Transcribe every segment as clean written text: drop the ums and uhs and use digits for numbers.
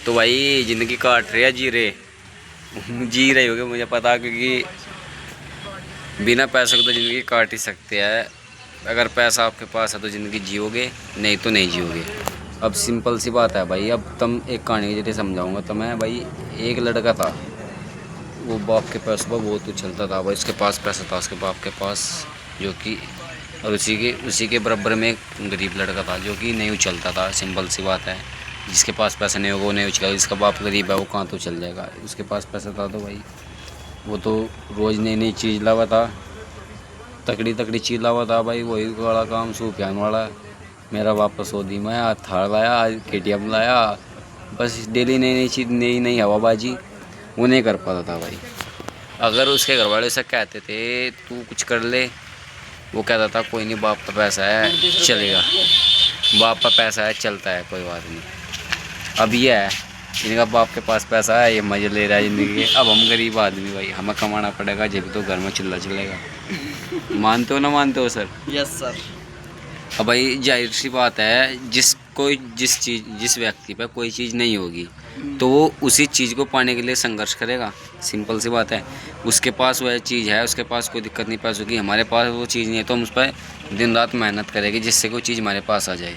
तो भाई ज़िंदगी काट रहे या जी रहे होगे मुझे पता, क्योंकि बिना पैसे को तो ज़िंदगी काट ही सकते हैं। अगर पैसा आपके पास है तो ज़िंदगी जियोगे, नहीं तो नहीं जियोगे। अब सिंपल सी बात है भाई। अब तुम एक कहानी के जरिए समझाऊंगा तो मैं भाई, एक लड़का था, वो बाप के पैसों पर बहुत कुछ चलता था भाई। उसके पास पैसा था, उसके बाप के पास, जो कि और उसी के बराबर में एक गरीब लड़का था जो कि नहीं उछलता था। सिंपल सी बात है, जिसके पास पैसा नहीं होगा वो नहीं उछलेगा, जिसका बाप गरीब है वो कहाँ तो उछल जाएगा। उसके पास पैसा था तो भाई वो तो रोज़ नई नई चीज़ लावा था, तकड़ी तकड़ी चीज़ लावा था भाई। वही वाला काम सूफियान वाला। मेरा वापस सऊदी में आज थार लाया, आज KTM लाया, बस डेली नई नई चीज़, नई नई हवाबाजी वो नहीं कर पाता था भाई। अगर उसके घर वाले से कहते थे तू कुछ कर ले, वो कहता था कोई नहीं, बाप का पैसा है चलेगा, बाप का पैसा है चलता है, कोई बात नहीं। अब ये है, इनका बाप के पास पैसा है, ये मज़े ले रहा है ज़िंदगी के। अब हम गरीब आदमी भाई, हमें कमाना पड़ेगा जब तो घर में चिल्ला चलेगा। मानते हो ना मानते हो सर? Yes sir. अब भाई जाहिर सी बात है, जिस व्यक्ति पे कोई चीज़ नहीं होगी तो वो उसी चीज़ को पाने के लिए संघर्ष करेगा। सिंपल सी बात है। उसके पास वह चीज़ है, उसके पास कोई दिक्कत नहीं पैसों की, हमारे पास वो चीज़ नहीं है तो हम उस पर दिन रात मेहनत करेंगे जिससे कोई चीज़ हमारे पास आ जाए।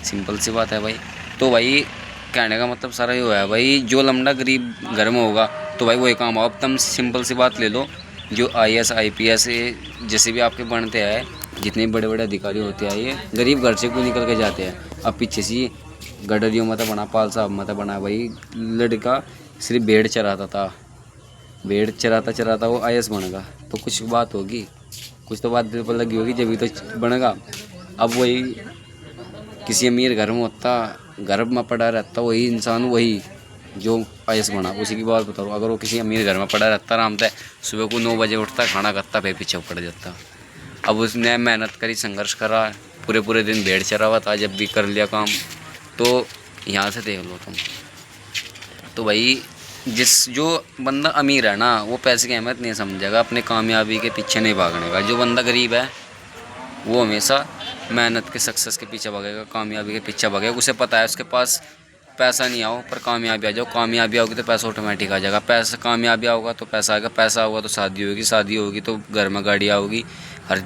सिंपल सी बात है भाई। तो भाई कहने का मतलब सारा ये है भाई, जो लमड़ा गरीब घर में होगा तो भाई वही काम हो। अब तुम सिंपल सी बात ले लो, जो IAS IPS जैसे भी आपके बनते हैं, जितने बड़े बड़े अधिकारी होते हैं, ये गरीब घर से क्यों निकल के जाते हैं। अब पीछे से गडरियों मत बना, पाल साहब मत बना भाई। लड़का सिर्फ भेड़ चराता था, भेड़ चराता चराता वो IAS बनेगा तो कुछ बात होगी, कुछ तो बात दिल पर लगी होगी जब तो बनेगा। अब वही किसी अमीर घर में होता, घर में पड़ा रहता वही इंसान, वही जो IAS बना, उसी की बात बताओ। अगर वो किसी अमीर घर में पड़ा रहता आराम से, सुबह को 9 बजे उठता, खाना खाता, फिर पीछे पड़ जाता। अब उसने मेहनत करी, संघर्ष करा, पूरे पूरे दिन भेड़ चरा हुआ था, जब भी कर लिया काम। तो यहाँ से देख लो तुम। तो भाई जो बंदा अमीर है ना, वो पैसे की अहमियत नहीं समझेगा, अपने कामयाबी के पीछे नहीं भागने का। जो बंदा गरीब है वो हमेशा मेहनत के सक्सेस के पीछे भागेगा, कामयाबी के पीछे भागेगा। उसे पता है उसके पास पैसा नहीं आओ पर कामयाबी आ जाओ, कामयाबी आओगी तो पैसा ऑटोमेटिक आ जाएगा, पैसा कामयाबी आओगा तो पैसा आएगा, पैसा होगा तो शादी होगी, शादी होगी तो घर में गाड़ियाँ होगी, हर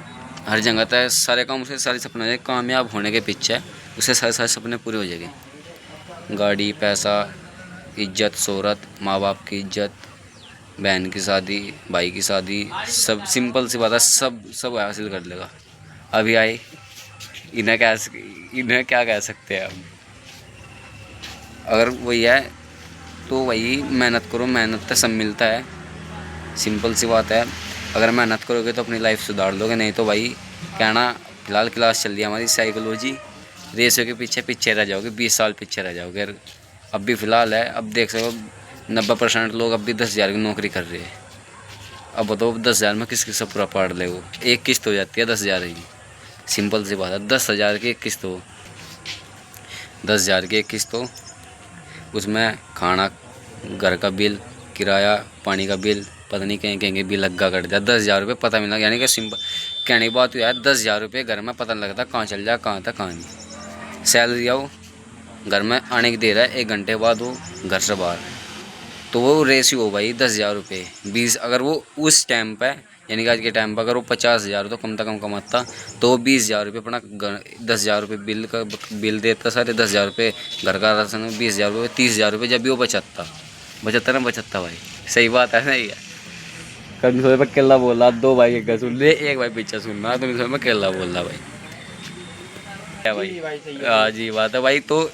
हर जगह तक सारे काम, उसे सारे सपने हो जाएंगे। कामयाब होने के पीछे उसे सारे सारे सपने पूरे हो जाएंगे। गाड़ी, पैसा, इज्जत, शोहरत, माँ बाप की इज्जत, बहन की शादी, भाई की शादी, सब सिंपल सी बात है, सब सब हासिल कर लेगा। अभी आए इन्हें क्या कह सकते हैं हम। अगर वही है तो वही मेहनत करो, मेहनत से सब मिलता है। सिंपल सी बात है। अगर मेहनत करोगे तो अपनी लाइफ सुधार लोगे, नहीं तो भाई कहना फिलहाल क्लास चल रही है हमारी साइकोलॉजी, रेसों के पीछे पीछे रह जाओगे, 20 साल पीछे रह जाओगे। अब भी फ़िलहाल है, अब देख सको 90% लोग अब भी 10,000 की नौकरी कर रहे हैं। अब बताओ 10,000 में किस किस से पूरा पाड़ ले, वो एक किस्त हो जाती है 10,000 की। सिंपल सी बात है, 10,000 की एक किस्त हो, 10,000 की एक किस्त हो, उसमें खाना, घर का बिल, किराया, पानी का बिल, पता नहीं कहीं कहीं बिल लग्गा कर दिया, 10,000 रुपये पता मिला। यानी कि सिंपल कहने की बात है, 10,000 रुपये घर में पता नहीं लगता कहाँ चल जाए, कहाँ था कहाँ नहीं। सैलरी आओ, घर में आने की देर है, 1 घंटे बाद वो घर से बाहर, तो वो रेशियो हो भाई 10,000 रुपये 20। अगर वो उस टाइम पे, यानी कि आज के टाइम पर अगर वो 50,000 तो कम से कम कमाता, तो वो 20,000 रुपये अपना 10,000 रुपये बिल देता, सारे 10,000 रुपये घर का राशन, 20,000 रुपये, 30,000 रुपये जब भी वो बचता ना बचता भाई। सही बात है ना ये। कभी सोचे मैं केला बोल रहा, 2 भाई एक सुन ले, एक भाई पीछे सुन रहा, तो मैं केला बोल रहा भाई, क्या भाई। हाँ जी बात है भाई। तो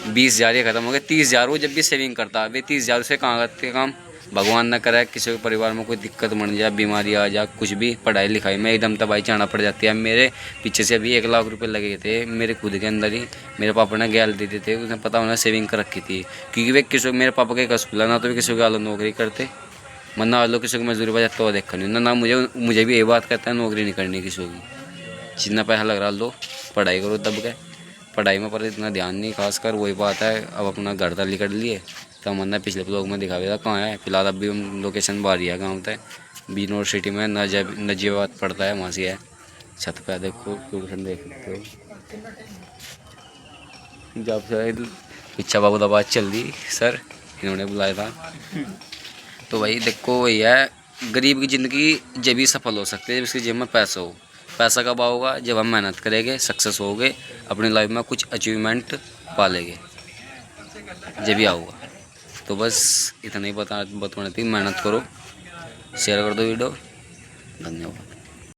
20,000 ये खत्म हो गए, 30,000 वो जब भी सेविंग करता है, 30,000 से कहाँ करते काम। भगवान ना करे किसी के परिवार में कोई दिक्कत बन जाए, बीमारी आ जाए, कुछ भी, पढ़ाई लिखाई में एकदम तबाही चढ़ना पड़ जाती है। मेरे पीछे से अभी 1 लाख रुपए लगे थे मेरे खुद के अंदर ही, मेरे पापा ने गैल दे थे, उन्हें पता उन्हें सेविंग कर रखी थी, क्योंकि वे किसी, मेरे पापा के कसूल ना तो वे किसी को नौकरी करते, वरना वालों किसी को मजदूरी पर जाता हुआ देखा नहीं ना। मुझे भी यही बात कहता है, नौकरी नहीं करनी किसी की, जितना पैसा लग रहा लो, पढ़ाई करो दब गए। पढ़ाई में पर इतना ध्यान नहीं, खासकर वही बात है। अब अपना घर तक निकल लिए तो हमने पिछले ब्लॉग में दिखा था कहाँ है फिलहाल। अभी हम लोकेशन बाहरी है गाँव तक, B-Nord में नजीबाबाद पड़ता है, वहाँ से है। छत पे देखो लोकेशन देख सकते हो, जब से पीछा बाबूदाबाद चल दी सर, इन्होंने बुलाया था। तो भाई देखो भैया, गरीब की ज़िंदगी जब भी सफल हो सकती है जब इसकी जेब में पैसा हो। पैसा कब आओगा? जब हम मेहनत करेंगे, सक्सेस होगे, अपनी लाइफ में कुछ अचीवमेंट पालेंगे, जब भी आऊँगा। तो बस इतना ही बताना थी, मेहनत करो, शेयर कर दो वीडियो। धन्यवाद।